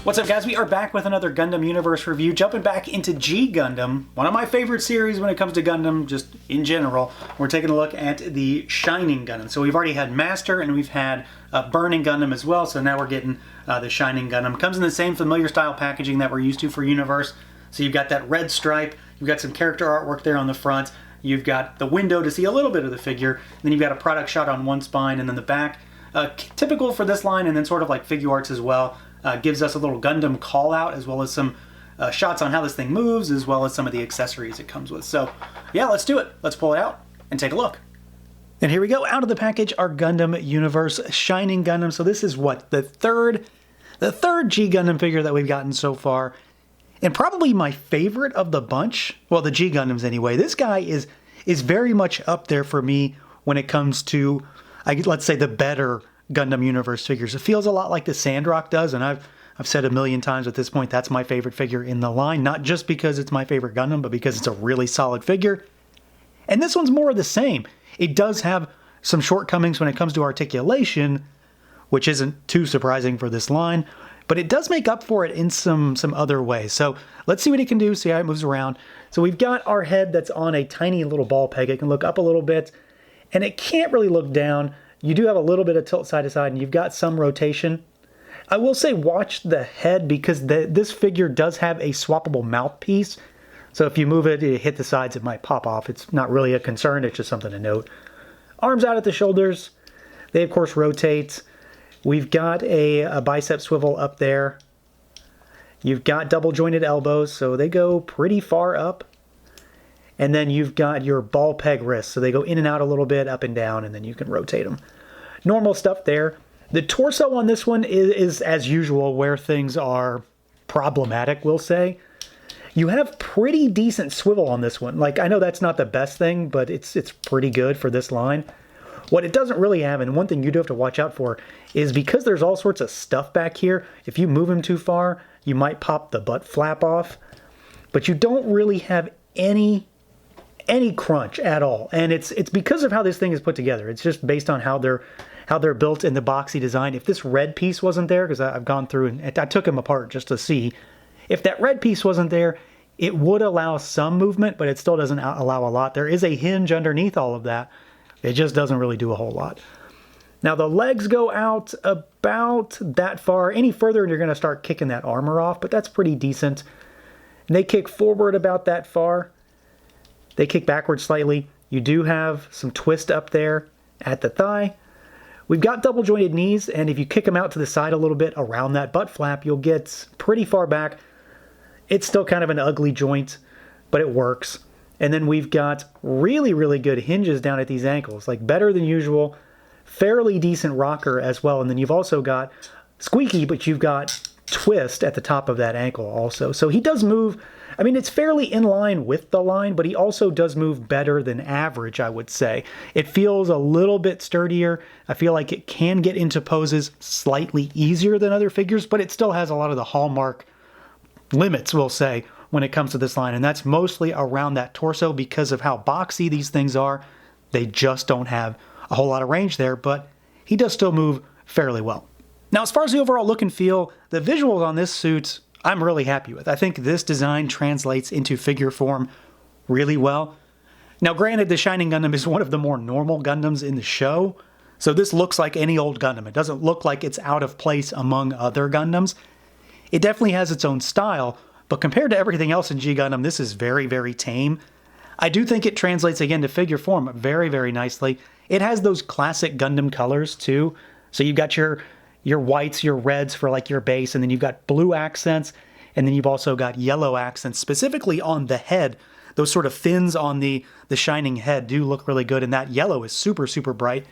What's up, guys? We are back with another Gundam Universe review, jumping back into G Gundam, one of my favorite series when it comes to Gundam, just in general. We're taking a look at the Shining Gundam. So we've already had Master, and we've had Burning Gundam as well, so now we're getting the Shining Gundam. Comes in the same familiar style packaging that we're used to for Universe. So you've got that red stripe, you've got some character artwork there on the front, you've got the window to see a little bit of the figure, then you've got a product shot on one spine, and then the back. Typical for this line, and then sort of like Figure Arts as well. Gives us a little Gundam call out, as well as some shots on how this thing moves, as well as some of the accessories it comes with. So yeah, let's do it. Let's pull it out and take a look. And here we go. Out of the package, our Gundam Universe Shining Gundam. So this is what, the third G Gundam figure that we've gotten so far, and probably my favorite of the bunch. Well, the G Gundams anyway. This guy is very much up there for me when it comes to, let's say, the better Gundam Universe figures. It feels a lot like the Sandrock does, and I've said a million times at this point, that's my favorite figure in the line, not just because it's my favorite Gundam, but because it's a really solid figure. And this one's more of the same. It does have some shortcomings when it comes to articulation, which isn't too surprising for this line, but it does make up for it in some other ways. So let's see what it can do, see how it moves around. So we've got our head that's on a tiny little ball peg. It can look up a little bit, and it can't really look down. You do have a little bit of tilt side to side, and you've got some rotation. I will say watch the head, because this figure does have a swappable mouthpiece. So if you move it, it hit the sides, it might pop off. It's not really a concern, it's just something to note. Arms out at the shoulders. They, of course, rotate. We've got a bicep swivel up there. You've got double jointed elbows, so they go pretty far up. And then you've got your ball peg wrists, so they go in and out a little bit, up and down, and then you can rotate them. Normal stuff there. The torso on this one is as usual, where things are problematic, we'll say. You have pretty decent swivel on this one. Like, I know that's not the best thing, but it's pretty good for this line. What it doesn't really have, and one thing you do have to watch out for, is because there's all sorts of stuff back here, if you move him too far, you might pop the butt flap off. But you don't really have any crunch at all, and it's because of how this thing is put together. It's just based on how they're built in the boxy design. If this red piece wasn't there, because I've gone through and I took them apart just to see, if that red piece wasn't there, it would allow some movement, but it still doesn't allow a lot. There is a hinge underneath all of that. It just doesn't really do a whole lot. Now the legs go out about that far. Any further and you're going to start kicking that armor off, but that's pretty decent. And they kick forward about that far. They kick backwards slightly. You do have some twist up there at the thigh. We've got double jointed knees, and if you kick them out to the side a little bit around that butt flap, you'll get pretty far back. It's still kind of an ugly joint, but it works. And then we've got really, really good hinges down at these ankles, like better than usual, fairly decent rocker as well. And then you've also got squeaky, but you've got twist at the top of that ankle also. So he does move. I mean, it's fairly in line with the line, but he also does move better than average, I would say. It feels a little bit sturdier. I feel like it can get into poses slightly easier than other figures, but it still has a lot of the hallmark limits, we'll say, when it comes to this line. And that's mostly around that torso because of how boxy these things are. They just don't have a whole lot of range there, but he does still move fairly well. Now, as far as the overall look and feel, the visuals on this suit, I'm really happy with. I think this design translates into figure form really well. Now, granted, the Shining Gundam is one of the more normal Gundams in the show, so this looks like any old Gundam. It doesn't look like it's out of place among other Gundams. It definitely has its own style, but compared to everything else in G Gundam, this is very, very tame. I do think it translates again to figure form very, very nicely. It has those classic Gundam colors too. So you've got your whites, your reds for like your base, and then you've got blue accents, and then you've also got yellow accents, specifically on the head. Those sort of fins on the shining head do look really good, and that yellow is super, super bright.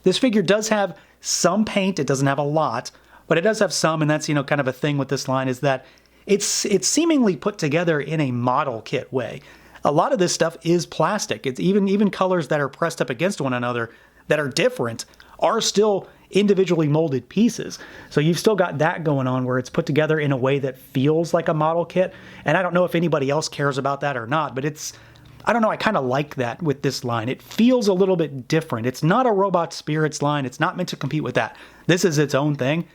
This figure does have some paint. It doesn't have a lot, but it does have some, and that's, kind of a thing with this line, is that it's seemingly put together in a model kit way. A lot of this stuff is plastic. It's even colors that are pressed up against one another that are different are still individually molded pieces. So you've still got that going on where it's put together in a way that feels like a model kit. And I don't know if anybody else cares about that or not, but I don't know, I kind of like that with this line. It feels a little bit different. It's not a Robot Spirits line. It's not meant to compete with that. This is its own thing.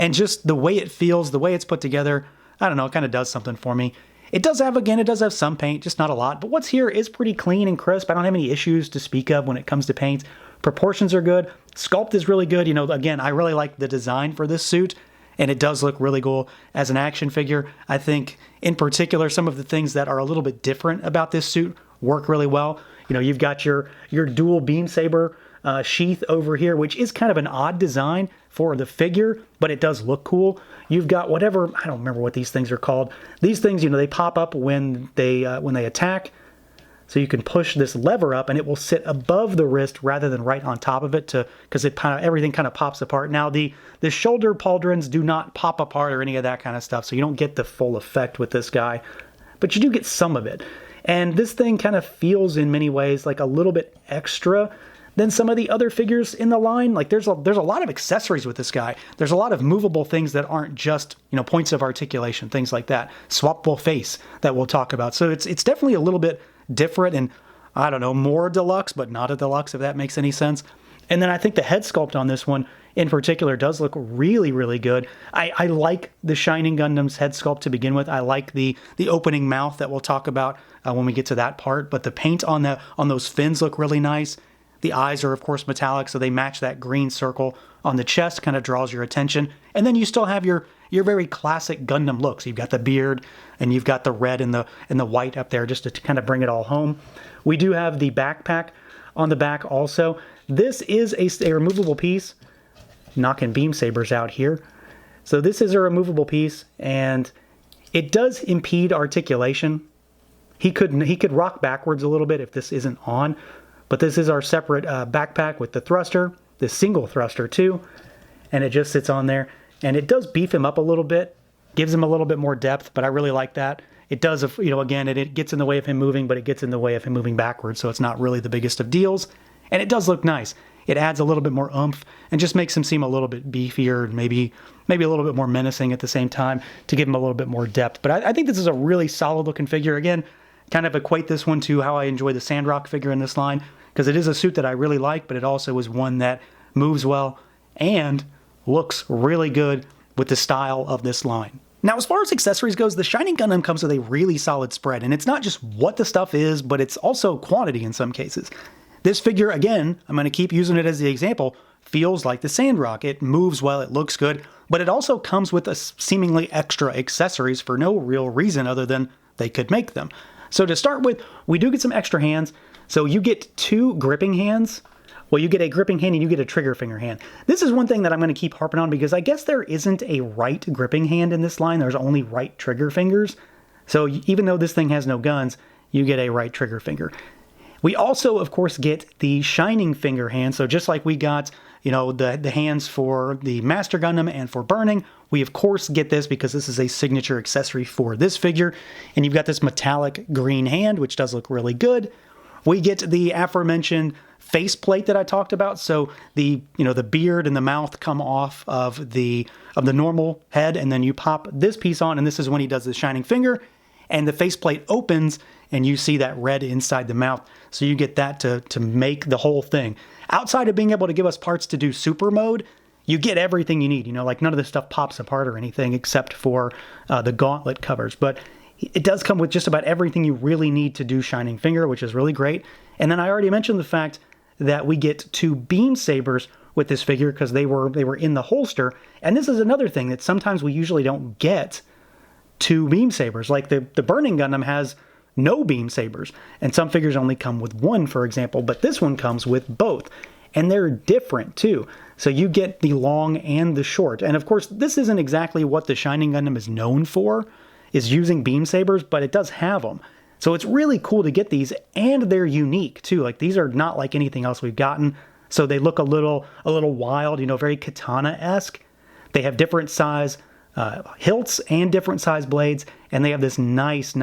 And just the way it feels, the way it's put together, I don't know, it kind of does something for me. It does have some paint, just not a lot. But what's here is pretty clean and crisp. I don't have any issues to speak of when it comes to paint. Proportions are good. Sculpt is really good. You know, again, I really like the design for this suit, and it does look really cool as an action figure. I think, in particular, some of the things that are a little bit different about this suit work really well. You know, you've got your dual beam saber sheath over here, which is kind of an odd design for the figure, but it does look cool. You've got whatever, I don't remember what these things are called. These things, you know, they pop up when they attack. So you can push this lever up and it will sit above the wrist rather than right on top of it, because everything kind of pops apart. Now the shoulder pauldrons do not pop apart or any of that kind of stuff, so you don't get the full effect with this guy, but you do get some of it. And this thing kind of feels in many ways like a little bit extra than some of the other figures in the line. Like there's a lot of accessories with this guy. There's a lot of movable things that aren't just, you know, points of articulation, things like that. Swappable face that we'll talk about. So it's definitely a little bit different and, I don't know, more deluxe, but not a deluxe, if that makes any sense. And then I think the head sculpt on this one in particular does look really, really good. I like the Shining Gundam's head sculpt to begin with. I like the opening mouth that we'll talk about when we get to that part. But the paint on those fins look really nice. The eyes are, of course, metallic, so they match that green circle on the chest, kind of draws your attention. And then you still have your very classic Gundam look. So you've got the beard, and you've got the red and the white up there just to kind of bring it all home. We do have the backpack on the back also. This is a removable piece. Knocking beam sabers out here. So this is a removable piece, and it does impede articulation. He could rock backwards a little bit if this isn't on. But this is our separate backpack with the thruster, the single thruster too, and it just sits on there. And it does beef him up a little bit, gives him a little bit more depth, but I really like that. It does, you know, again, it gets in the way of him moving, but it gets in the way of him moving backwards, so it's not really the biggest of deals. And it does look nice. It adds a little bit more oomph and just makes him seem a little bit beefier, maybe a little bit more menacing at the same time to give him a little bit more depth. But I think this is a really solid looking figure. Again, kind of equate this one to how I enjoy the Sandrock figure in this line, because it is a suit that I really like, but it also is one that moves well and looks really good with the style of this line. Now, as far as accessories goes, the Shining Gundam comes with a really solid spread, and it's not just what the stuff is, but it's also quantity in some cases. This figure, again, I'm going to keep using it as the example, feels like the Sandrock. It moves well, it looks good, but it also comes with a seemingly extra accessories for no real reason other than they could make them. So to start with, we do get some extra hands. So you get 2 gripping hands. Well, you get a gripping hand and you get a trigger finger hand. This is one thing that I'm going to keep harping on because I guess there isn't a right gripping hand in this line. There's only right trigger fingers. So even though this thing has no guns, you get a right trigger finger. We also, of course, get the Shining finger hand. So just like we got, you know, the hands for the Master Gundam and for Burning, we of course get this because this is a signature accessory for this figure. And you've got this metallic green hand, which does look really good. We get the aforementioned faceplate that I talked about. So the beard and the mouth come off of the normal head, and then you pop this piece on, and this is when he does the Shining finger, and the faceplate opens, and you see that red inside the mouth. So you get that to make the whole thing. Outside of being able to give us parts to do super mode, you get everything you need. You know, like none of this stuff pops apart or anything except for the gauntlet covers. But it does come with just about everything you really need to do Shining Finger, which is really great. And then I already mentioned the fact that we get 2 beam sabers with this figure because they were in the holster. And this is another thing that sometimes we usually don't get 2 beam sabers. Like the Burning Gundam has no beam sabers, and some figures only come with 1, for example, but this one comes with both. And they're different too. So you get the long and the short. And of course, this isn't exactly what the Shining Gundam is known for, is using beam sabers, but it does have them. So it's really cool to get these, and they're unique too. Like these are not like anything else we've gotten. So they look a little wild, you know, very katana-esque. They have different size hilts and different size blades, and they have this nice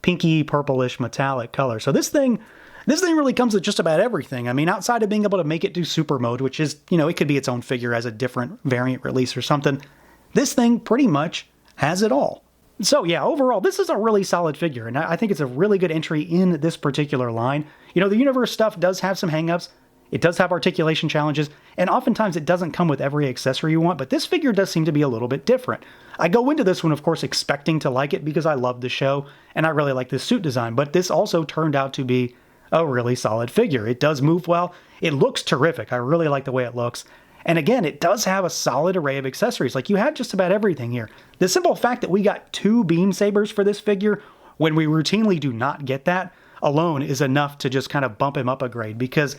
pinky purplish metallic color. So this thing really comes with just about everything. I mean, outside of being able to make it do super mode, which is, you know, it could be its own figure as a different variant release or something. This thing pretty much has it all. So yeah, overall, this is a really solid figure, and I think it's a really good entry in this particular line. You know, the Universe stuff does have some hangups. It does have articulation challenges, and oftentimes it doesn't come with every accessory you want, but this figure does seem to be a little bit different. I go into this one, of course, expecting to like it because I love the show, and I really like this suit design, but this also turned out to be a really solid figure. It does move well. It looks terrific. I really like the way it looks. And again, it does have a solid array of accessories. Like, you have just about everything here. The simple fact that we got 2 beam sabers for this figure, when we routinely do not get that, alone is enough to just kind of bump him up a grade, because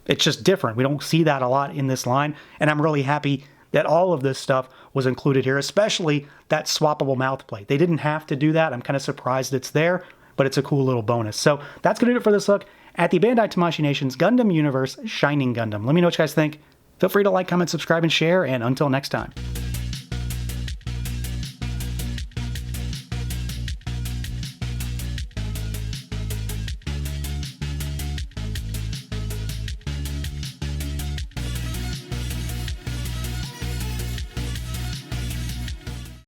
it's just different. We don't see that a lot in this line, and I'm really happy that all of this stuff was included here, especially that swappable mouth plate. They didn't have to do that. I'm kind of surprised it's there, but it's a cool little bonus. So that's going to do it for this look at the Bandai Tamashii Nations Gundam Universe Shining Gundam. Let me know what you guys think. Feel free to like, comment, subscribe, and share, and until next time.